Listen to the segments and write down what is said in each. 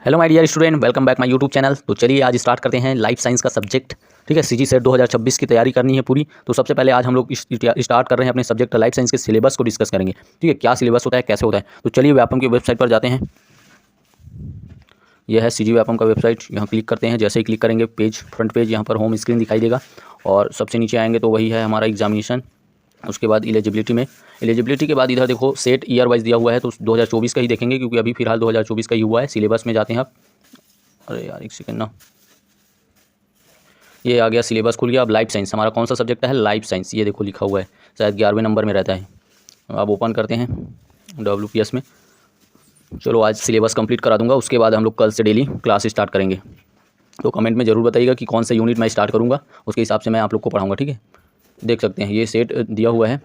Hello my dear student, welcome back my YouTube channel. तो चलिए आज स्टार्ट करते हैं लाइफ साइंस का सब्जेक्ट। ठीक है, सीजी सेट 2026 की तैयारी करनी है पूरी। तो सबसे पहले आज हम लोग स्टार्ट कर रहे हैं अपने सब्जेक्ट लाइफ साइंस के सिलेबस को डिस्कस करेंगे। ठीक है, क्या सिलेबस होता है, कैसे होता है। तो चलिए व्यापम की वेबसाइट पर जाते हैं। यह है सीजी व्यापम का वेबसाइट। यहाँ क्लिक करते हैं, जैसे ही क्लिक करेंगे फ्रंट पेज यहाँ पर होम स्क्रीन दिखाई देगा और सबसे नीचे आएंगे तो वही है हमारा एग्जामिनेशन। उसके बाद एलिजिबिलिटी के बाद इधर देखो सेट ईयर वाइज दिया हुआ है, तो 2024 का ही देखेंगे क्योंकि अभी फिलहाल 2024 का ही हुआ है। सिलेबस में जाते हैं आप। अरे यार एक सेकेंड ना, ये आ गया, सिलेबस खुल गया। अब लाइफ साइंस हमारा कौन सा सब्जेक्ट है, लाइफ साइंस। ये देखो लिखा हुआ है, शायद 11वें नंबर में रहता है। अब ओपन करते हैं WPS में। चलो आज सिलेबस कंप्लीट करा दूंगा, उसके बाद हम लोग कल से डेली क्लास स्टार्ट करेंगे। तो कमेंट में ज़रूर बताइएगा कि कौन सा यूनिट मैं स्टार्ट करूँगा, उसके हिसाब से मैं आप लोग को पढ़ाऊँगा। ठीक है, देख सकते हैं ये सेट दिया हुआ है,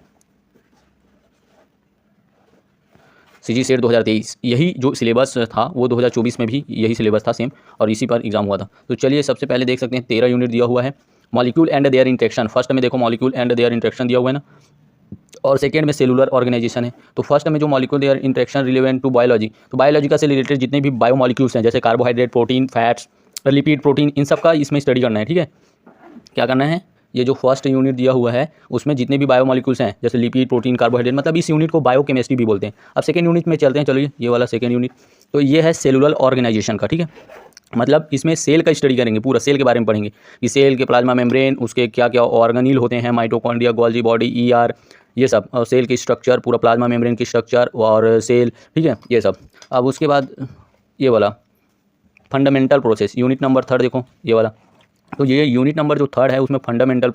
सीजी सेट 2023। यही जो सिलेबस था वो 2024 में भी यही सिलेबस था सेम, और इसी पर एग्जाम हुआ था। तो चलिए सबसे पहले देख सकते हैं 13 यूनिट दिया हुआ है। Molecule and there interaction, first में देखो मॉलिक्यूल एंड देयर इंटरेक्शन दिया हुआ है ना, और सेकेंड में सेलुलर ऑर्गेनाइजेशन है। तो फर्स्ट में जो molecule there interaction relevant to biology, तो बायोलॉजी का से रिलेटेड जितने भी बायोमॉलिक्यूल्स हैं, जैसे carbohydrate, protein, fats, lipid, protein, इन सब का इसमें स्टडी करना है। ठीक है, क्या करना है, ये जो फर्स्ट यूनिट दिया हुआ है उसमें जितने भी बायोमॉलिक्यूल्स हैं, जैसे लिपिड, प्रोटीन, कार्बोहाइड्रेट, मतलब इस यूनिट को बायोकेमिस्ट्री भी बोलते हैं। अब सेकेंड यूनिट में चलते हैं, चलिए ये वाला सेकेंड यूनिट। तो ये है सेलुलर ऑर्गेनाइजेशन का। ठीक है, मतलब इसमें सेल का स्टडी करेंगे, पूरा सेल के बारे में पढ़ेंगे कि सेल के प्लाज्मा मेम्ब्रेन, उसके क्या क्या ऑर्गेनील होते हैं, माइटोकॉन्ड्रिया, गोल्जी बॉडी, ER, ये सब, और सेल की स्ट्रक्चर, पूरा प्लाज्मा मेम्ब्रेन की स्ट्रक्चर और सेल। ठीक है, ये सब। अब उसके बाद ये वाला फंडामेंटल प्रोसेस, यूनिट नंबर 3 देखो ये वाला। तो ये यूनिट नंबर जो 3 है उसमें फंडामेंटल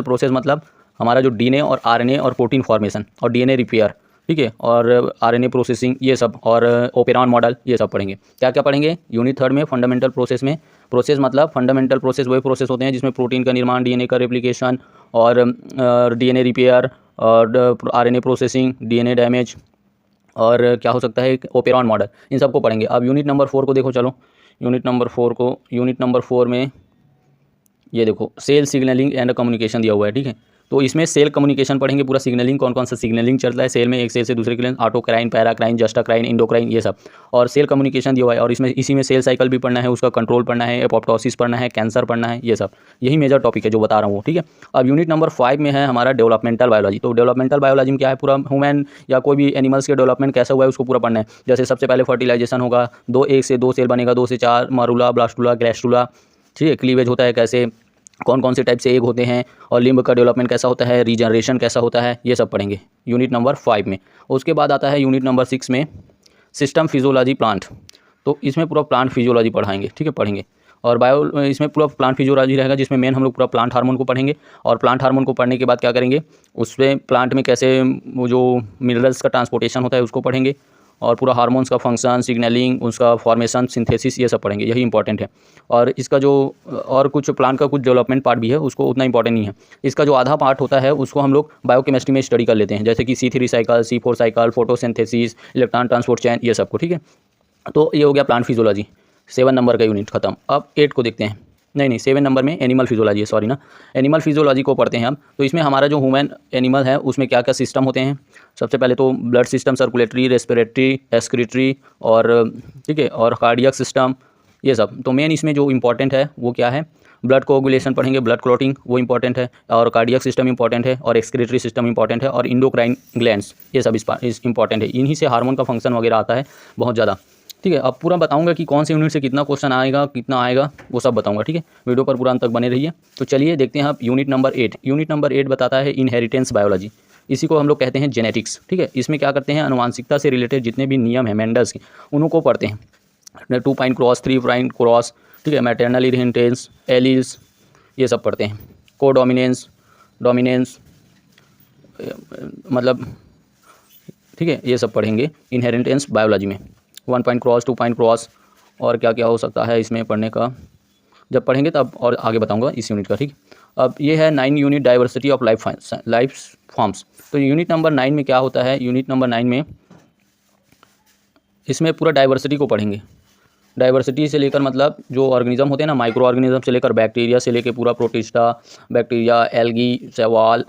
प्रोसेस मतलब हमारा जो DNA और RNA और प्रोटीन फॉर्मेशन और DNA रिपेयर, ठीक है, और RNA प्रोसेसिंग, ये सब, और ओपेरॉन मॉडल, ये सब पढ़ेंगे। क्या क्या पढ़ेंगे यूनिट 3 में फंडामेंटल प्रोसेस में। प्रोसेस मतलब फंडामेंटल प्रोसेस वही प्रोसेस होते हैं जिसमें प्रोटीन का निर्माण, DNA का रेप्लिकेशन और DNA रिपेयर और RNA प्रोसेसिंग, DNA डैमेज, और क्या हो सकता है ओपेरॉन मॉडल, इन सबको पढ़ेंगे। अब यूनिट नंबर 4 को देखो, चलो यूनिट नंबर 4 में ये देखो सेल सिग्नलिंग एंड कम्युनिकेशन दिया हुआ है। ठीक है, तो इसमें सेल कम्युनिकेशन पढ़ेंगे, पूरा सिग्नलिंग, कौन कौन सा सिग्नलिंग चलता है सेल में, एक सेल से दूसरे के लिए, ऑटोक्राइन, पैराक्राइन, जस्टाक्राइन, इंडोक्राइन, ये सब, और सेल कम्युनिकेशन दिया हुआ है। और इसमें इसी में सेल साइकिल भी पढ़ना है, उसका कंट्रोल पढ़ना है, एपोप्टोसिस पढ़ना है, कैंसर पढ़ना है, ये सब, यही मेजर टॉपिक है जो बता रहा हूँ। ठीक है, अब यूनिट नंबर 5 में है हमारा डेवलपमेंटल बायोलॉजी। तो डेवलपमेंटल बायोलॉजी में क्या है, पूरा ह्यूमन या कोई भी एनिमल्स के डेवलपमेंट कैसा हुआ है उसको पूरा पढ़ना है। जैसे सबसे पहले फर्टिलाइजेशन होगा, एक से दो सेल बनेगा, 2 से 4, मरूला, ब्लास्टुला, ग्लैस्टुला। ठीक है, क्लीवेज होता है कैसे, कौन कौन से टाइप से एग होते हैं, और लिम्ब का डेवलपमेंट कैसा होता है, रीजनरेशन कैसा होता है, ये सब पढ़ेंगे यूनिट नंबर 5 में। उसके बाद आता है यूनिट नंबर 6 में सिस्टम फिजियोलॉजी प्लांट। तो इसमें पूरा प्लांट फिजियोलॉजी पढ़ाएंगे। ठीक है, पढ़ेंगे, और इसमें पूरा प्लांट फिजियोलॉजी रहेगा जिसमें मेन हम लोग पूरा प्लांट हार्मोन को पढ़ेंगे। और प्लांट हार्मोन को पढ़ने के बाद क्या करेंगे, उसमें प्लांट में कैसे वो जो मिनरल्स का ट्रांसपोर्टेशन होता है उसको पढ़ेंगे, और पूरा हार्मोन्स का फंक्शन, सिग्नलिंग, उसका फॉर्मेशन, सिंथेसिस, ये सब पढ़ेंगे, यही इंपॉर्टेंट है। और इसका जो और कुछ प्लांट का कुछ डेवलपमेंट पार्ट भी है, उसको उतना इंपॉर्टेंट नहीं है। इसका जो आधा पार्ट होता है उसको हम लोग बायोकेमिस्ट्री में स्टडी कर लेते हैं, जैसे कि C3 cycle, C4 cycle, photosynthesis, electron transport chain, ये सबको। ठीक है, तो ये हो गया प्लांट फिजियोलॉजी, 7 नंबर का यूनिट खत्म। अब 8 को देखते हैं, नहीं 7 नंबर में एनिमल फिजियोलॉजी है, सॉरी ना, एनिमल फिजियोलॉजी को पढ़ते हैं हम। तो इसमें हमारा जो ह्यूमन एनिमल है उसमें क्या क्या सिस्टम होते हैं। सबसे पहले तो blood system, circulatory, respiratory, excretory, और ठीक है, और कार्डियक सिस्टम, ये सब। तो मेन इसमें जो इंपॉर्टेंट है वो क्या है, ब्लड कोगुलेशन पढ़ेंगे, ब्लड क्लॉटिंग वो इंपॉर्टेंट है, और कार्डियक सिस्टम इंपॉर्टेंट है, और एक्सक्रीटरी सिस्टम इंपॉर्टेंट है, और इंडोक्राइन ग्लैंड्स, ये सब इस इंपॉर्टेंट है। इन्हीं से हार्मोन का फंक्शन वगैरह आता है बहुत ज़्यादा। ठीक है, अब पूरा बताऊंगा कि कौन से यूनिट से कितना क्वेश्चन आएगा, कितना आएगा, वो सब बताऊंगा। ठीक है, वीडियो पर पूरा अंत तक बने रहिए। तो चलिए देखते हैं आप यूनिट नंबर 8। यूनिट नंबर 8 बताता है इनहेरिटेंस बायोलॉजी, इसी को हम लोग कहते हैं जेनेटिक्स। ठीक है, इसमें क्या करते हैं, अनुवांशिकता से रिलेटेड जितने भी नियम हैं मेंडल्स के, उनको पढ़ते हैं। 2' क्रॉस, 3' क्रॉस, ठीक है, मैटरनल इनहेरिटेंस, एलील्स, ये सब पढ़ते हैं। कोडोमिनेंस, डोमिनेंस, मतलब ठीक है, ये सब पढ़ेंगे इनहेरिटेंस बायोलॉजी में। 1' क्रॉस, 2' क्रॉस, और क्या क्या हो सकता है इसमें पढ़ने का, जब पढ़ेंगे तब और आगे बताऊंगा इस यूनिट का। ठीक, अब ये है 9 unit diversity of life forms. तो यूनिट नंबर 9 में क्या होता है, यूनिट नंबर 9 में इसमें पूरा डाइवर्सिटी को पढ़ेंगे। डाइवर्सिटी से लेकर मतलब जो ऑर्गेनिज्म होते हैं ना, माइक्रो ऑर्गेनिज्म से लेकर बैक्टीरिया से लेकर पूरा प्रोटिस्टा, बैक्टीरिया, एल्गी, शैवाल,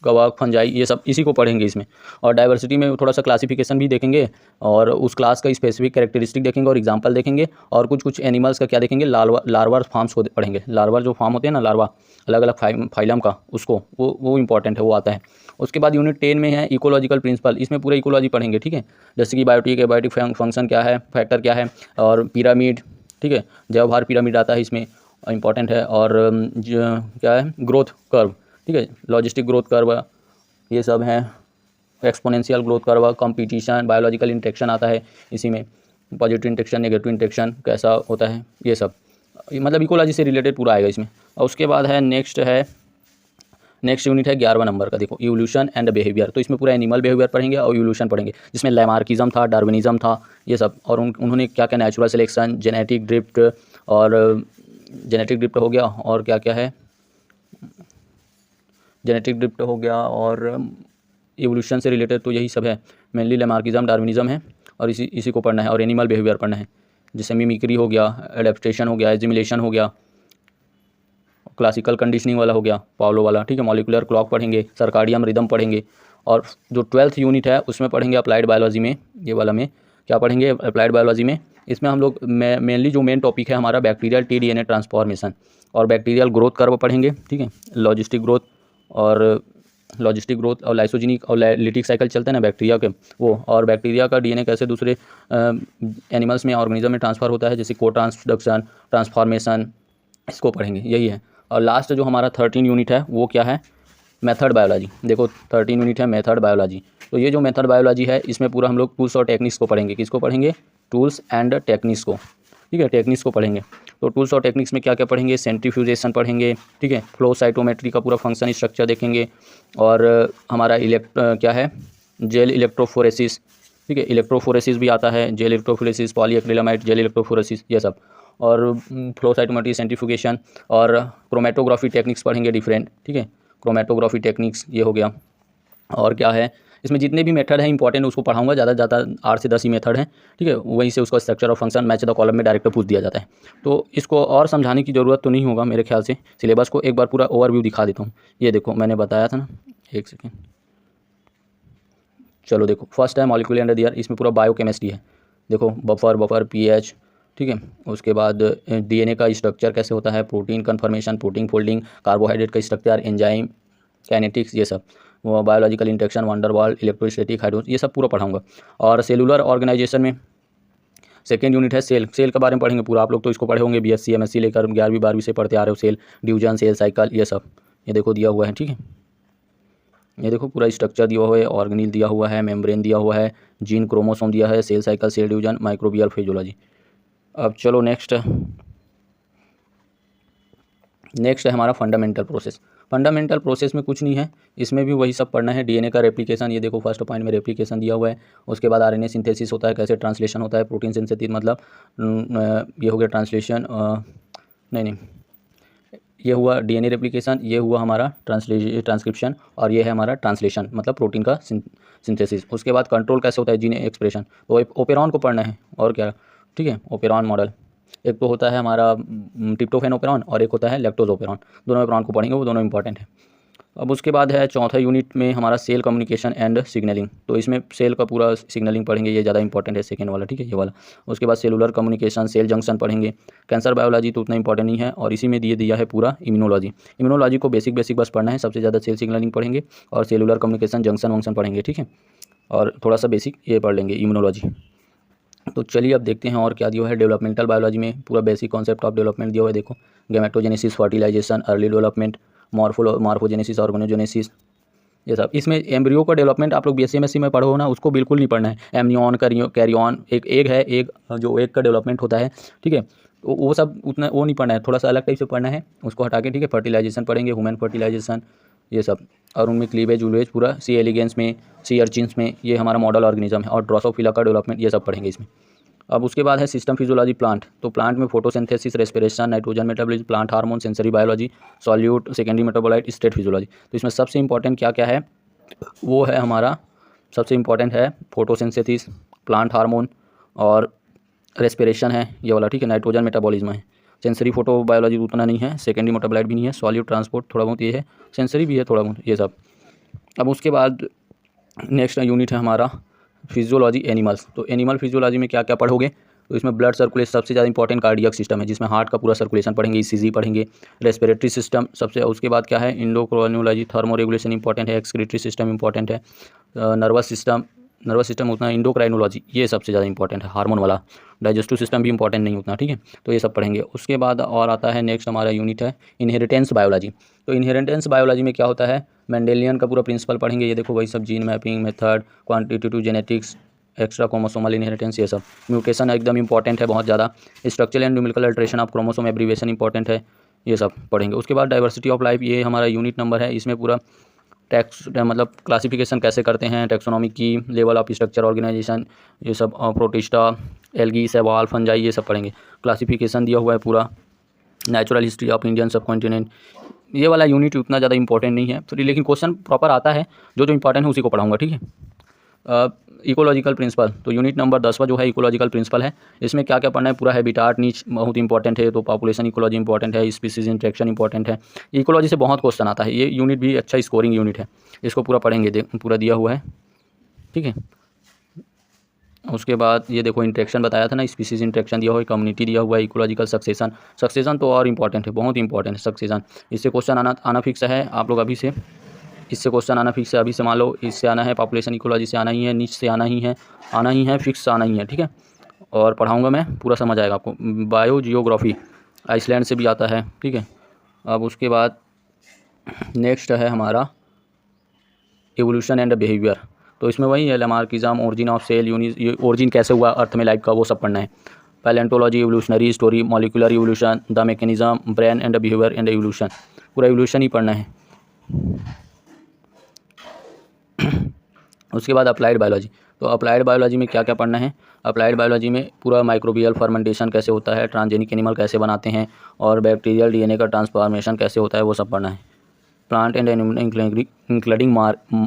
कवक, फंजाई, ये सब इसी को पढ़ेंगे इसमें। और डाइवर्सिटी में थोड़ा सा क्लासिफिकेशन भी देखेंगे और उस क्लास का स्पेसिफिक कैरेक्टरिस्टिक देखेंगे और एग्जांपल देखेंगे और कुछ कुछ एनिमल्स का क्या देखेंगे, लार्वा फार्म्स को पढ़ेंगे। लार्वा जो फार्म होते हैं ना, लार्वा अलग अलग फाइलम का, उसको वो इंपॉर्टेंट है, वो आता है। उसके बाद यूनिट 10 में है इकोलॉजिकल प्रिंसिपल, इसमें पूरा इकोलॉजी पढ़ेंगे, ठीक है। जैसे कि बायोटिक फंक्शन क्या है, फैक्टर क्या है, और पिरामिड, ठीक है, जैवभार पिरामिड आता है इसमें, इंपॉर्टेंट है। और क्या है, ग्रोथ कर्व, ठीक है, लॉजिस्टिक ग्रोथ कर्व, ये सब हैं। Exponential growth curve, competition, biological interaction आता है इसी में, पॉजिटिव इंटरेक्शन, नेगेटिव इंटरेक्शन कैसा होता है, ये सब मतलब इकोलॉजी से रिलेटेड पूरा आएगा इसमें। और उसके बाद है नेक्स्ट यूनिट है 11वां नंबर का, देखो इवोल्यूशन एंड बिहेवियर। तो इसमें पूरा एनिमल बिहेवियर पढ़ेंगे और इवोल्यूशन पढ़ेंगे, जिसमें लैमार्किज्म था, डार्विनिज्म था, ये सब। और उन्होंने क्या क्या, नेचुरल सिलेक्शन, जेनेटिक ड्रिफ्ट, और जेनेटिक ड्रिफ्ट हो गया, और क्या क्या है, जेनेटिक ड्रिफ्ट हो गया, और इवोल्यूशन से रिलेटेड तो यही सब है, मेनली लैमार्किज्म, डार्विनिज्म है, और इसी को पढ़ना है। और एनिमल बिहेवियर पढ़ना है, जैसे मिमिक्री हो गया, एडेप्टेशन हो गया, एजिमुलेशन हो गया, क्लासिकल कंडीशनिंग वाला हो गया, पावलो वाला, ठीक है। मॉलिक्यूलर क्लॉक पढ़ेंगे, सर्काडियम रिदम पढ़ेंगे। और जो 12th यूनिट है उसमें पढ़ेंगे अप्लाइड बायोलॉजी में, ये वाला में क्या पढ़ेंगे, अप्लाइड बायोलॉजी में। इसमें हम लोग मेनली जो मेन टॉपिक है हमारा बैक्टीरियल टी-डीएनए ट्रांसफॉर्मेशन और बैक्टीरियल ग्रोथ कर्व पढ़ेंगे, ठीक है। लॉजिस्टिक ग्रोथ और लाइसोजेनिक और लिटिक साइकिल चलते हैं ना बैक्टीरिया के, वो, और बैक्टीरिया का डीएनए कैसे दूसरे एनिमल्स में, ऑर्गेनिज्म में ट्रांसफ़र होता है, जैसे को ट्रांसडक्शन, ट्रांसफॉर्मेशन, इसको पढ़ेंगे, यही है। और लास्ट जो हमारा 13 यूनिट है वो क्या है, मेथड बायोलॉजी। देखो 13 यूनिट है मेथड बायोलॉजी। तो ये जो मेथड बायोलॉजी है इसमें पूरा हम लोग टूल्स और टेक्निक्स को पढ़ेंगे। किसको पढ़ेंगे, टूल्स एंड टेक्निक्स को, ठीक है, टेक्निक्स को पढ़ेंगे। तो टूल्स और टेक्निक्स में क्या क्या पढ़ेंगे, सेंट्रीफ्यूजेशन पढ़ेंगे, ठीक है, फ्लो साइटोमेट्री का पूरा फंक्शन स्ट्रक्चर देखेंगे। और हमारा क्या है, जेल इलेक्ट्रोफोरेसिस, ठीक है, इलेक्ट्रोफोरेसिस भी आता है, gel electrophoresis, polyacrylamide gel electrophoresis, ये सब। और फ्लो साइटोमेट्री, सेंट्रीफ्यूगेशन और क्रोमेटोग्राफी टेक्निक्स पढ़ेंगे डिफरेंट, ठीक है, क्रोमेटोग्राफी टेक्निक्स, ये हो गया। और क्या है, इसमें जितने भी मेथड हैं इंपॉर्टेंट उसको पढ़ाऊंगा, ज़्यादा से ज़्यादा 8 से 10 ही मेथड हैं, ठीक है। वहीं से उसका स्ट्रक्चर और फंक्शन मैच द कॉलम में डायरेक्ट पूछ दिया जाता है। तो इसको और समझाने की ज़रूरत तो नहीं होगा मेरे ख्याल से। सिलेबस को एक बार पूरा ओवरव्यू दिखा देता हूँ। ये देखो मैंने बताया था ना, एक सेकेंड, चलो देखो, फर्स्ट है मॉलिक्यूल एंड द ईयर, इसमें पूरा बायोकेमिस्ट्री है। देखो बफर पीएच, ठीक है। उसके बाद डीएनए का स्ट्रक्चर कैसे होता है, protein conformation, protein folding, carbohydrate का स्ट्रक्चर, एंजाइम, काइनेटिक्स, ये सब। वो biological interaction, van der Waals, electrostatic, hydro, ये सब पूरा पढ़ाऊंगा। और सेलुलर ऑर्गेनाइजेशन में सेकेंड यूनिट है सेल के बारे में पढ़ेंगे पूरा। आप लोग तो इसको पढ़े होंगे, बीएससी एमएससी लेकर 11वीं 12वीं से पढ़ते आ रहे हो। सेल डिवीजन, सेल साइकिल, ये सब ये देखो दिया हुआ है, ठीक है। ये देखो पूरा स्ट्रक्चर दिया हुआ है, ऑर्गेनील दिया हुआ है, मेम्ब्रेन दिया हुआ है, जीन क्रोमोसोम दिया है, cell cycle, cell division, microbial physiology. अब चलो नेक्स्ट है हमारा फंडामेंटल प्रोसेस। फंडामेंटल प्रोसेस में कुछ नहीं है, इसमें भी वही सब पढ़ना है। डीएनए का रेप्लिकेशन, ये देखो फर्स्ट पॉइंट में रेप्लिकेशन दिया हुआ है। उसके बाद आरएनए सिंथेसिस होता है, कैसे ट्रांसलेशन होता है, प्रोटीन सिंथेसिस, मतलब ये हो गया ट्रांसलेशन, नहीं ये हुआ डीएनए रेप्लिकेशन, ये हुआ हमारा ट्रांसक्रिप्शन, और ये है हमारा ट्रांसलेशन, मतलब प्रोटीन का सिंथेसिस। उसके बाद कंट्रोल कैसे होता है, जीन एक्सप्रेशन, तो ओपेरॉन को पढ़ना है, और क्या, ठीक है। ओपेरॉन मॉडल, एक तो होता है हमारा ट्रिप्टोफैन ओपेरॉन और एक होता है लैक्टोज ओपेरॉन, दोनों ओपेरॉन को पढ़ेंगे, वो दोनों इंपॉर्टेंट है। अब उसके बाद है चौथा यूनिट में हमारा सेल कम्युनिकेशन एंड सिग्नलिंग। तो इसमें सेल का पूरा सिग्नलिंग पढ़ेंगे, ये ज़्यादा इंपॉर्टेंट है, सेकेंड वाला, ठीक है, ये वाला। उसके बाद सेलुलर कम्युनिकेशन, सेल जंक्शन पढ़ेंगे। कैंसर बायोलॉजी तो उतना इंपॉर्टेंट नहीं है, और इसी में दिया है पूरा इम्यूनोलॉजी को बेसिक बस पढ़ना है, सबसे ज़्यादा सेल सिग्नलिंग पढ़ेंगे और सेलुलर कम्युनिकेशन, जंक्शन वंक्शन पढ़ेंगे, ठीक है। और थोड़ा सा बेसिक ये पढ़ लेंगे इम्यूनोलॉजी। तो चलिए अब देखते हैं और क्या दिया है। डेवलपमेंटल बायोलॉजी में पूरा बेसिक कॉन्सेप्ट ऑफ डेवलपमेंट दिया हुआ है, देखो gametogenesis, fertilisation, early development, morphogenesis, organogenesis, ये सब। इसमें एम्ब्रियो का डेवलपमेंट आप लोग बीएससी एमएससी में पढ़ो ना, उसको बिल्कुल नहीं पढ़ना है। एमनियन, कैरियन, एक एग है, एक जो एग का डेवलपमेंट होता है, ठीक है, तो वो सब उतना वो नहीं पढ़ना है, थोड़ा सा अलग टाइप से पढ़ना है, उसको हटा के, ठीक है। फर्टिलाइजेशन पढ़ेंगे, ह्यूमन फर्टिलाइजेशन, ये सब। और उनमें क्लीवेज उलवेज पूरा, सी एलिगेंस में, सी अर्चिन्स में, ये हमारा मॉडल ऑर्गेनिज्म है। और ड्रोसोफिला का डेवलपमेंट, ये सब पढ़ेंगे इसमें। अब उसके बाद है सिस्टम फिजियोलॉजी प्लांट। तो प्लांट में photosynthesis, respiration, nitrogen metabolism, plant hormone, sensory biology, solute, secondary metabolite, state physiology. तो इसमें सबसे इंपॉर्टेंट क्या क्या है, वो है हमारा सबसे इंपॉर्टेंट है फोटोसिंथेसिस, प्लांट हार्मोन और रेस्पिरेशन है, ये वाला, ठीक है। नाइट्रोजन मेटाबॉलिज्म है। सेंसरी फोटो बायोलॉजी उतना नहीं है, सेकेंडरी मेटाबोलाइट भी नहीं है, सॉल्यूट ट्रांसपोर्ट थोड़ा बहुत ये है, सेंसरी भी है थोड़ा बहुत, ये सब। अब उसके बाद नेक्स्ट यूनिट है हमारा फिजियोलॉजी एनिमल्स। तो एनिमल फिजियोलॉजी में क्या क्या पढ़ोगे, तो इसमें ब्लड सर्कुलेशन सबसे ज़्यादा इंपॉर्टेंट, कार्डियक सिस्टम है जिसमें हार्ट का पूरा सर्कुलेशन पढ़ेंगे, ईसीजी पढ़ेंगे, रेस्पिरेटरी सिस्टम सबसे, उसके बाद क्या है इंडोक्राइनोलॉजी, थर्मो रेगुलेशन इंपॉर्टेंट है, एक्सक्रीटरी सिस्टम इंपॉर्टेंट है, नर्वस सिस्टम उतना, इंडोक्राइनोलॉजी ये सबसे ज़्यादा इंपॉर्टेंट है, हार्मोन वाला, डाइजेस्टिव सिस्टम भी इंपॉर्टेंट नहीं उतना, ठीक है। तो ये सब पढ़ेंगे। उसके बाद और आता है नेक्स्ट हमारा यूनिट है इनहेरिटेंस बायोलॉजी। तो इनहेरिटेंस बायोलॉजी में क्या होता है, मेंडेलियन का पूरा प्रिंसिपल पढ़ेंगे। ये देखो वही सब, gene mapping method, quantitative genetics, extra chromosomal inheritance, ये सब। म्यूटेशन एकदम इंपॉर्टेंट है बहुत ज़्यादा। Structural and numerical alteration of chromosome abbreviation important है, ये सब पढ़ेंगे। उसके बाद डाइवर्सिटी ऑफ लाइफ, ये हमारा यूनिट नंबर है। इसमें पूरा टैक्स मतलब क्लासिफिकेशन कैसे करते हैं, टैक्सोनॉमी की, लेवल ऑफ स्ट्रक्चर ऑर्गेनाइजेशन, ये सब, प्रोटिस्टा, एल्गी, सेवाल, फंजाई, ये सब पढ़ेंगे। क्लासिफिकेशन दिया हुआ है पूरा, नेचुरल हिस्ट्री ऑफ इंडियन सब कॉन्टिनेंट। ये वाला यूनिट उतना ज़्यादा इंपॉर्टेंट नहीं है तो, लेकिन क्वेश्चन प्रॉपर आता है, जो जो इंपॉर्टेंट है उसी को पढ़ाऊंगा, ठीक है। इकोलॉजिकल प्रिंसिपल, तो यूनिट नंबर 10वां जो है इकोलॉजिकल प्रिंसिपल है। इसमें क्या क्या पढ़ना है, पूरा हैबिटाट नीच बहुत इंपॉर्टेंट है, तो पॉपुलेशन इकोलॉजी इंपॉर्टेंट है, स्पीसीज इंटरेक्शन इंपॉर्टेंट है। इकोलॉजी से बहुत क्वेश्चन आता है, ये यूनिट भी अच्छा स्कोरिंग यूनिट है, इसको पूरा पढ़ेंगे, पूरा दिया हुआ है, ठीक है। उसके बाद ये देखो इंटरेक्शन बताया था ना, स्पीसीज इंटरेक्शन दिया हुआ है, कम्युनिटी दिया हुआ है, इकोलॉजिकल सक्सेशन तो और इंपॉर्टेंट है, बहुत इंपॉर्टेंट है सक्सेशन। इससे क्वेश्चन आना फिक्स है, आप लोग अभी से इससे क्वेश्चन आना फिक्स है, अभी से मान लो इससे आना है, पॉपुलेशन इकोलॉजी से आना ही है, नीच से आना ही है, फिक्स आना ही है, ठीक है। और पढ़ाऊँगा मैं, पूरा समझ आएगा आपको। बायो जियोग्राफी आइसलैंड से भी आता है, ठीक है। अब उसके बाद नेक्स्ट है हमारा एवोल्यूशन एंड बिहेवियर। तो इसमें वही है, Lamarckism, origin of cell, origin कैसे हुआ अर्थ में लाइफ का, वो सब पढ़ना है। Palaeontology, evolutionary story, molecular evolution, the mechanism, brain and behaviour and evolution, पूरा एवोल्यूशन ही पढ़ना है। उसके बाद अप्लाइड बायोलॉजी, तो अप्लाइड बायोलॉजी में क्या क्या पढ़ना है, अप्लाइड बायोलॉजी में पूरा माइक्रोबियल फर्मेंटेशन कैसे होता है, ट्रांसजेनिक एनिमल कैसे बनाते हैं, और बैक्टीरियल डीएनए का ट्रांसफॉर्मेशन कैसे होता है, वो सब पढ़ना है। Plant and animal including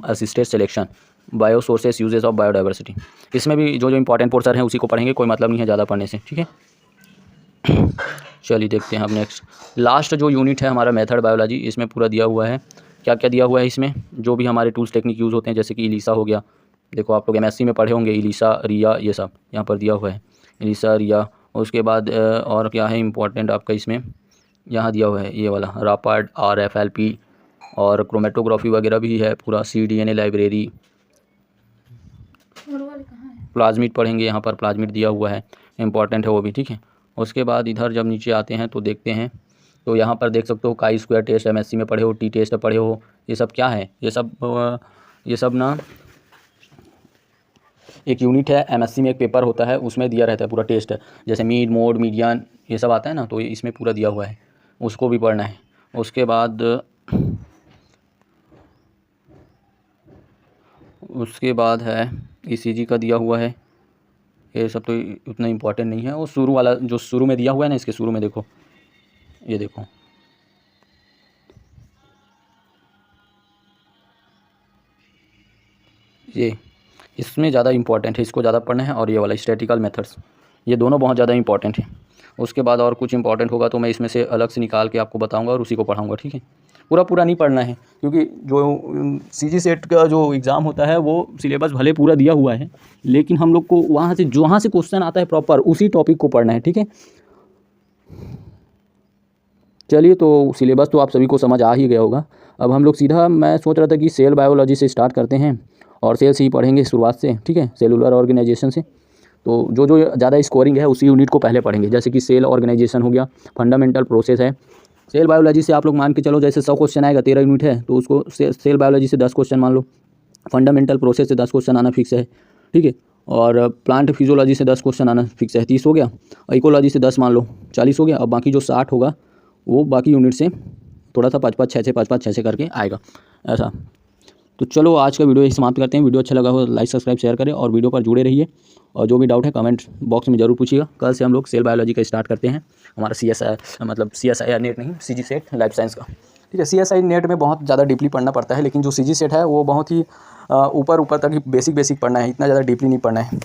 assisted selection, bio sources, uses of biodiversity. इसमें भी जो जो इंपॉर्टेंट पोर्शन है उसी को पढ़ेंगे, कोई मतलब नहीं है ज़्यादा पढ़ने से, ठीक है। चलिए देखते हैं अब नेक्स्ट लास्ट जो यूनिट है हमारा मेथड बायोलॉजी। इसमें पूरा दिया हुआ है, क्या क्या दिया हुआ है इसमें, जो भी हमारे टूल्स टेक्निक यूज़ होते हैं, जैसे कि इलीसा हो गया, देखो आप लोग एमएससी में पढ़े होंगे, इलीसा, रिया, ये सब यहाँ पर दिया हुआ है, इलीसा, रिया। उसके बाद और क्या है इंपॉर्टेंट आपका इसमें, यहाँ दिया हुआ है ये वाला रापर्ड, RFLP, और क्रोमेटोग्राफी वगैरह भी है, पूरा cDNA लाइब्रेरी। प्लाज्मिड पढ़ेंगे, यहाँ पर प्लाज्मिड दिया हुआ है, इंपॉर्टेंट है वो भी, ठीक है। उसके बाद इधर जब नीचे आते हैं तो देखते हैं, तो यहाँ पर देख सकते हो काई स्क्वायर टेस्ट एमएससी में पढ़े हो, टी टेस्ट पढ़े हो, ये सब क्या है, ये सब ना एक यूनिट है, एमएससी में एक पेपर होता है, उसमें दिया रहता है पूरा टेस्ट है, जैसे मीड, मोड, मीडियन, ये सब आता है ना, तो इसमें पूरा दिया हुआ है, उसको भी पढ़ना है। उसके बाद है ECG का दिया हुआ है, ये सब तो उतना इम्पोर्टेंट नहीं है। वो शुरू वाला जो शुरू में दिया हुआ है ना, इसके शुरू में देखो, ये देखो, ये इसमें ज़्यादा इंपॉर्टेंट है, इसको ज़्यादा पढ़ना है। और ये वाला स्टैटिकल मेथड्स, ये दोनों बहुत ज़्यादा इंपॉर्टेंट है। उसके बाद और कुछ इंपॉर्टेंट होगा तो मैं इसमें से अलग से निकाल के आपको बताऊंगा और उसी को पढ़ाऊंगा, ठीक है। पूरा नहीं पढ़ना है, क्योंकि जो CG सेट का जो एग्ज़ाम होता है वो सिलेबस भले पूरा दिया हुआ है, लेकिन हम लोग को वहाँ से जहाँ से क्वेश्चन आता है प्रॉपर उसी टॉपिक को पढ़ना है, ठीक है। चलिए, तो सिलेबस तो आप सभी को समझ आ ही गया होगा। अब हम लोग सीधा, मैं सोच रहा था कि सेल बायोलॉजी से स्टार्ट करते हैं और सेल से ही पढ़ेंगे शुरुआत से, ठीक है, सेलुलर ऑर्गेनाइजेशन से। तो जो जो ज़्यादा स्कोरिंग है उसी यूनिट को पहले पढ़ेंगे, जैसे कि सेल ऑर्गेनाइजेशन हो गया, फंडामेंटल प्रोसेस है। सेल बायोलॉजी से आप लोग मान के चलो, जैसे 100 क्वेश्चन आएगा, 13 यूनिट है, तो उसको सेल बायोलॉजी से 10 क्वेश्चन मान लो, फंडामेंटल प्रोसेस से 10 क्वेश्चन आना फिक्स है, ठीक है। और प्लांट फिजियोलॉजी से 10 क्वेश्चन आना फिक्स है, 30 हो गया। इकोलॉजी से 10 मान लो, 40 हो गया। अब बाकी जो 60 होगा वो बाकी यूनिट से थोड़ा सा 5-5, 6-6, 5-5, 6-6 करके आएगा, ऐसा। तो चलो आज का वीडियो यही समाप्त करते हैं। वीडियो अच्छा लगा हो लाइक, सब्सक्राइब, शेयर करें और वीडियो पर जुड़े रहिए। और जो भी डाउट है कमेंट बॉक्स में जरूर पूछिएगा। कल से हम लोग सेल बायोलॉजी का स्टार्ट करते हैं, हमारा CSI नेट नहीं, CG सेट लाइफ साइंस का, ठीक है। CSI नेट में बहुत ज़्यादा डीपली पढ़ना पड़ता है, लेकिन जो CG सेट है वो बहुत ही ऊपर तक ही बेसिक पढ़ना है, इतना ज़्यादा डीपली नहीं पढ़ना है।